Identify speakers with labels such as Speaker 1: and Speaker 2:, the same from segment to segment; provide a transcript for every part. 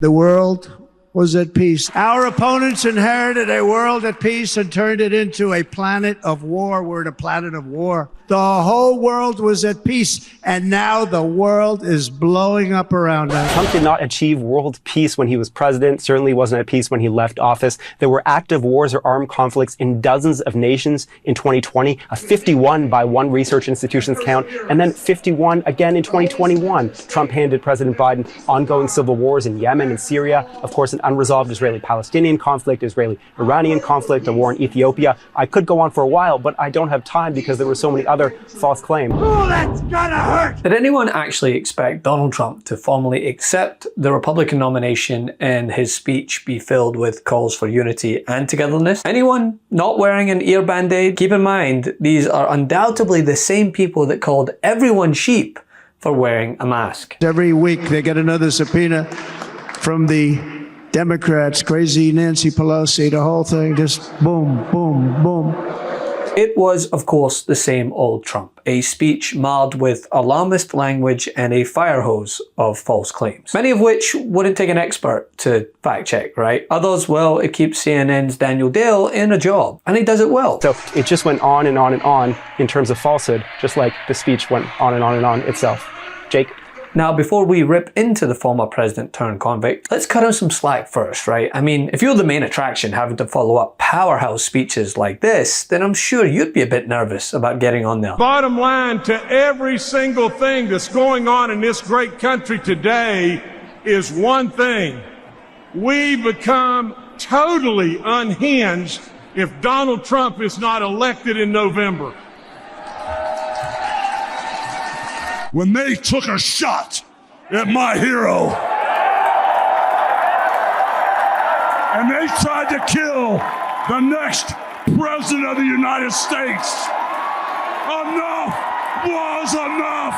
Speaker 1: The world was at peace. Our opponents inherited a world at peace and turned it into a planet of war. We're in a planet of war. The whole world was at peace, and now the world is blowing up around us.
Speaker 2: Trump did not achieve world peace when he was president, certainly wasn't at peace when he left office. There were active wars or armed conflicts in dozens of nations in 2020, 51 by one research institution's count, and then 51 again in 2021. Trump handed President Biden ongoing civil wars in Yemen and Syria, of course, an unresolved Israeli-Palestinian conflict, Israeli-Iranian conflict, a war in Ethiopia. I could go on for a while, but I don't have time because there were so many other false claims.
Speaker 1: Oh, that's gonna hurt!
Speaker 3: Did anyone actually expect Donald Trump to formally accept the Republican nomination and his speech be filled with calls for unity and togetherness? Anyone not wearing an ear band-aid? Keep in mind, these are undoubtedly the same people that called everyone sheep for wearing a mask.
Speaker 1: Every week they get another subpoena from the Democrats, crazy Nancy Pelosi, the whole thing, just boom, boom, boom.
Speaker 3: It was, of course, the same old Trump, a speech marred with alarmist language and a fire hose of false claims, many of which wouldn't take an expert to fact check, right? Others, well, it keeps CNN's Daniel Dale in a job, and he does it well.
Speaker 2: So it just went on and on and on in terms of falsehood, just like the speech went on and on and on itself. Jake?
Speaker 3: Now, before we rip into the former president turned convict, let's cut him some slack first, right? I mean, if you're the main attraction having to follow up powerhouse speeches like this, then I'm sure you'd be a bit nervous about getting on there.
Speaker 4: Bottom line, to every single thing that's going on in this great country today is one thing. We become totally unhinged if Donald Trump is not elected in November.
Speaker 5: When they took a shot at my hero and they tried to kill the next president of the United States, enough was enough.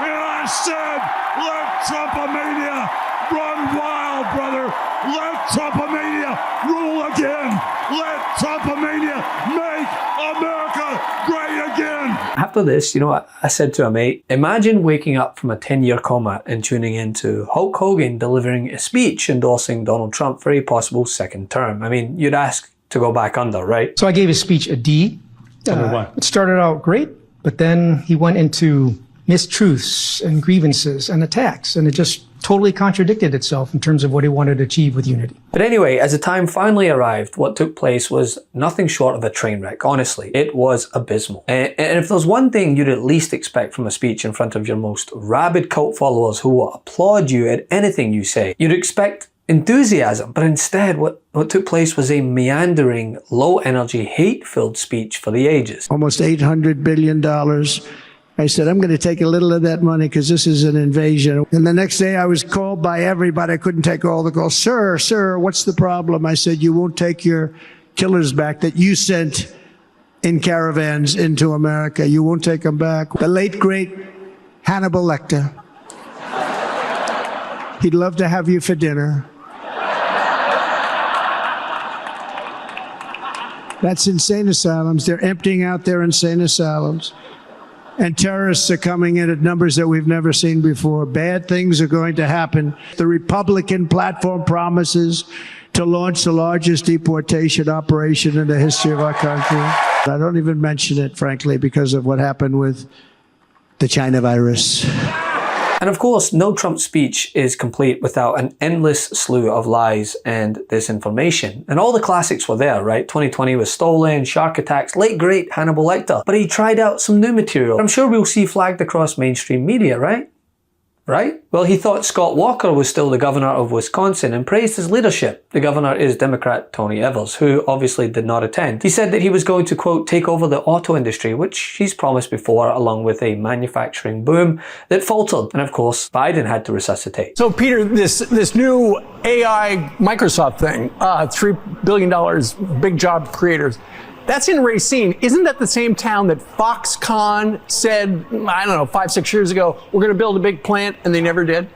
Speaker 5: And I said, let Trumpomania run wild, brother. Let Trumpomania rule again. Let Trumpomania make America great again.
Speaker 3: After this, you know what I said to a mate? Imagine waking up from a 10-year coma and tuning into Hulk Hogan delivering a speech endorsing Donald Trump for a possible second term. I mean, you'd ask to go back under, right?
Speaker 6: So I gave his speech a D. It started out great, but then he went into mistruths and grievances and attacks, and it just totally contradicted itself in terms of what he wanted to achieve with unity.
Speaker 3: But anyway, as the time finally arrived, what took place was nothing short of a train wreck. Honestly, it was abysmal. And if there's one thing you'd at least expect from a speech in front of your most rabid cult followers who will applaud you at anything you say, you'd expect enthusiasm. But instead, what took place was a meandering, low-energy, hate-filled speech for the ages.
Speaker 1: Almost $800 billion. I said, I'm going to take a little of that money because this is an invasion. And the next day I was called by everybody. I couldn't take all the calls. Sir, what's the problem? I said, you won't take your killers back that you sent in caravans into America. You won't take them back. The late, great Hannibal Lecter. He'd love to have you for dinner. That's insane asylums. They're emptying out their insane asylums. And terrorists are coming in at numbers that we've never seen before. Bad things are going to happen. The Republican platform promises to launch the largest deportation operation in the history of our country. I don't even mention it, frankly, because of what happened with the China virus.
Speaker 3: And of course, no Trump speech is complete without an endless slew of lies and disinformation. And all the classics were there, right? 2020 was stolen, shark attacks, late great Hannibal Lecter. But he tried out some new material I'm sure we'll see flagged across mainstream media, right? Right? Well, he thought Scott Walker was still the governor of Wisconsin and praised his leadership. The governor is Democrat Tony Evers, who obviously did not attend. He said that he was going to, quote, take over the auto industry, which he's promised before, along with a manufacturing boom that faltered. And of course, Biden had to resuscitate.
Speaker 7: So, Peter, this new AI Microsoft thing, $3 billion, big job creators, that's in Racine. Isn't that the same town that Foxconn said, I don't know, 5-6 years ago, we're going to build a big plant, and they never did?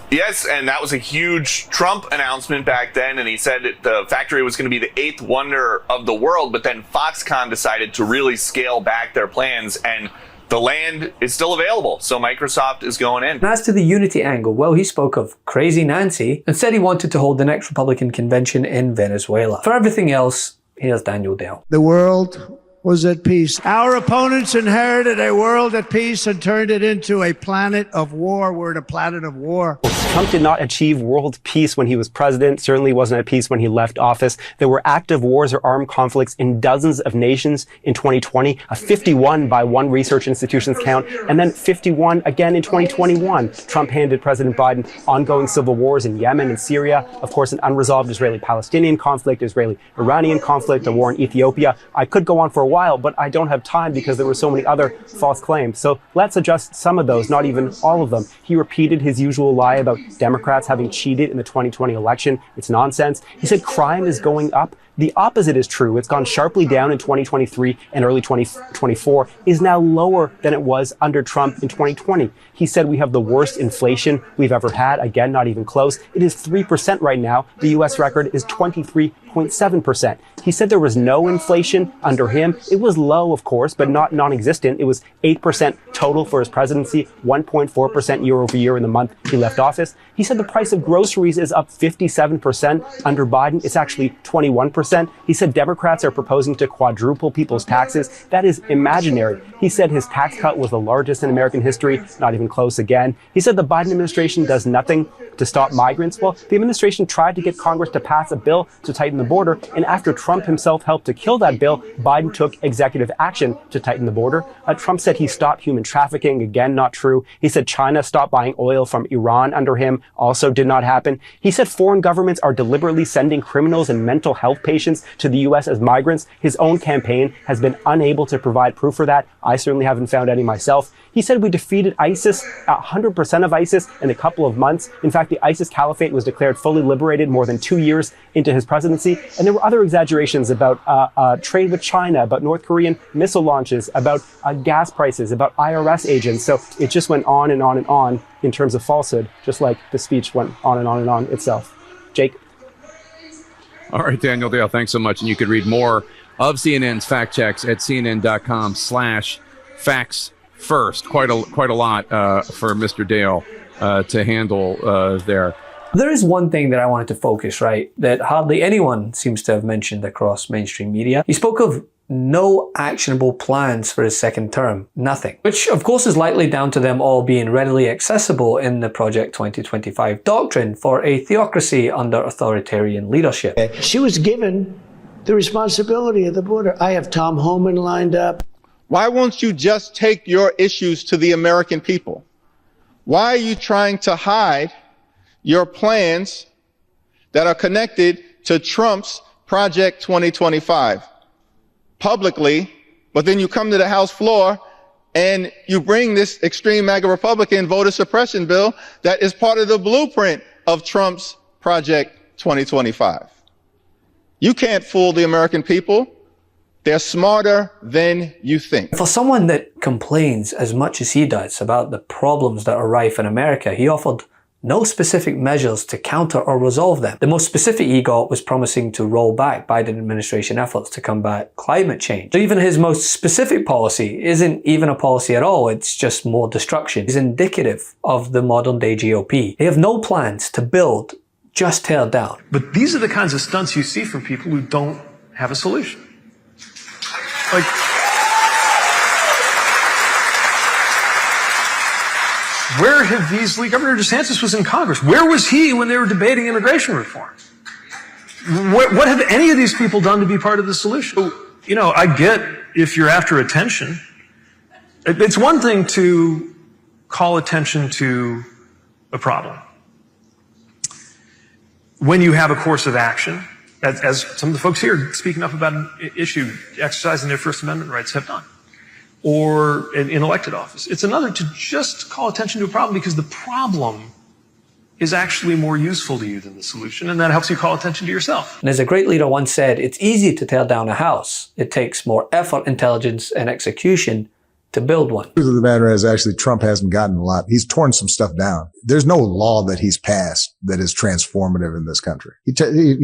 Speaker 8: Yes, and that was a huge Trump announcement back then, and he said that the factory was going to be the 8th wonder of the world, but then Foxconn decided to really scale back their plans and the land is still available. So Microsoft is going in.
Speaker 3: And as to the unity angle, well, he spoke of Crazy Nancy and said he wanted to hold the next Republican convention in Venezuela. For everything else, here's Daniel Dale.
Speaker 1: The world was at peace. Our opponents inherited a world at peace and turned it into a planet of war. We're in a planet of war.
Speaker 2: Trump did not achieve world peace when he was president, certainly wasn't at peace when he left office. There were active wars or armed conflicts in dozens of nations in 2020, a 51 by one research institution's count, and then 51 again in 2021. Trump handed President Biden ongoing civil wars in Yemen and Syria, of course, an unresolved Israeli-Palestinian conflict, Israeli-Iranian conflict, a war in Ethiopia. I could go on for a while, but I don't have time because there were so many other false claims. So let's adjust some of those, not even all of them. He repeated his usual lie about Democrats having cheated in the 2020 election. It's nonsense. He said crime is going up. The opposite is true. It's gone sharply down in 2023 and early 2024, is now lower than it was under Trump in 2020. He said we have the worst inflation we've ever had. Again, not even close. It is 3% right now. The U.S. record is 23.7%. He said there was no inflation under him. It was low, of course, but not non-existent. It was 8% total for his presidency, 1.4% year over year in the month he left office. He said the price of groceries is up 57% under Biden. It's actually 21%. He said Democrats are proposing to quadruple people's taxes. That is imaginary. He said his tax cut was the largest in American history, not even close again. He said the Biden administration does nothing to stop migrants. Well, the administration tried to get Congress to pass a bill to tighten the border, and after Trump himself helped to kill that bill, Biden took executive action to tighten the border. Trump said he stopped human trafficking. Again, not true. He said China stopped buying oil from Iran under him. Also did not happen. He said foreign governments are deliberately sending criminals and mental health patients to the U.S. as migrants. His own campaign has been unable to provide proof for that. I certainly haven't found any myself. He said we defeated ISIS, 100% of ISIS, in a couple of months. In fact, the ISIS caliphate was declared fully liberated more than 2 years into his presidency. And there were other exaggerations about trade with China, about North Korean missile launches, about gas prices, about IRS agents. So it just went on and on and on in terms of falsehood, just like the speech went on and on and on itself. Jake?
Speaker 9: All right, Daniel Dale, thanks so much. And you could read more of CNN's fact checks at cnn.com/factsfirst. Quite a lot for Mr. Dale to handle there.
Speaker 3: There is one thing that I wanted to focus, right, that hardly anyone seems to have mentioned across mainstream media. He spoke of no actionable plans for his second term. Nothing. Which, of course, is likely down to them all being readily accessible in the Project 2025 doctrine for a theocracy under authoritarian leadership.
Speaker 1: She was given the responsibility of the border. I have Tom Homan lined up.
Speaker 10: Why won't you just take your issues to the American people? Why are you trying to hide your plans that are connected to Trump's Project 2025 publicly, but then you come to the House floor and you bring this extreme MAGA Republican voter suppression bill that is part of the blueprint of Trump's Project 2025. You can't fool the American people. They're smarter than you think.
Speaker 3: For someone that complains as much as he does about the problems that are rife in America, he offered no specific measures to counter or resolve them. The most specific he got was promising to roll back Biden administration efforts to combat climate change. So even his most specific policy isn't even a policy at all, it's just more destruction. It's indicative of the modern day GOP. They have no plans to build, just tear down.
Speaker 11: But these are the kinds of stunts you see from people who don't have a solution. Like, where have these, Governor DeSantis was in Congress. Where was he when they were debating immigration reform? What have any of these people done to be part of the solution? So, I get if you're after attention. It's one thing to call attention to a problem. When you have a course of action, as some of the folks here speaking up about an issue, exercising their First Amendment rights have done, or in elected office. It's another to just call attention to a problem because the problem is actually more useful to you than the solution, and that helps you call attention to yourself.
Speaker 3: And as a great leader once said, it's easy to tear down a house. It takes more effort, intelligence, and execution to build one.
Speaker 12: The truth of the matter is actually Trump hasn't gotten a lot. He's torn some stuff down. There's no law that he's passed that is transformative in this country. He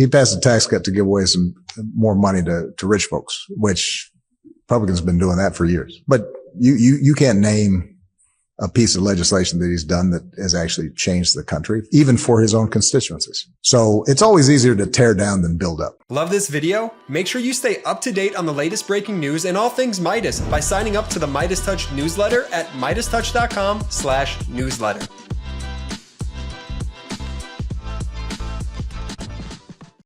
Speaker 12: passed a tax cut to give away some more money to rich folks, which Republicans have been doing that for years. But you can't name a piece of legislation that he's done that has actually changed the country, even for his own constituencies. So it's always easier to tear down than build up.
Speaker 13: Love this video? Make sure you stay up to date on the latest breaking news and all things Midas by signing up to the MeidasTouch newsletter at MeidasTouch.com/newsletter.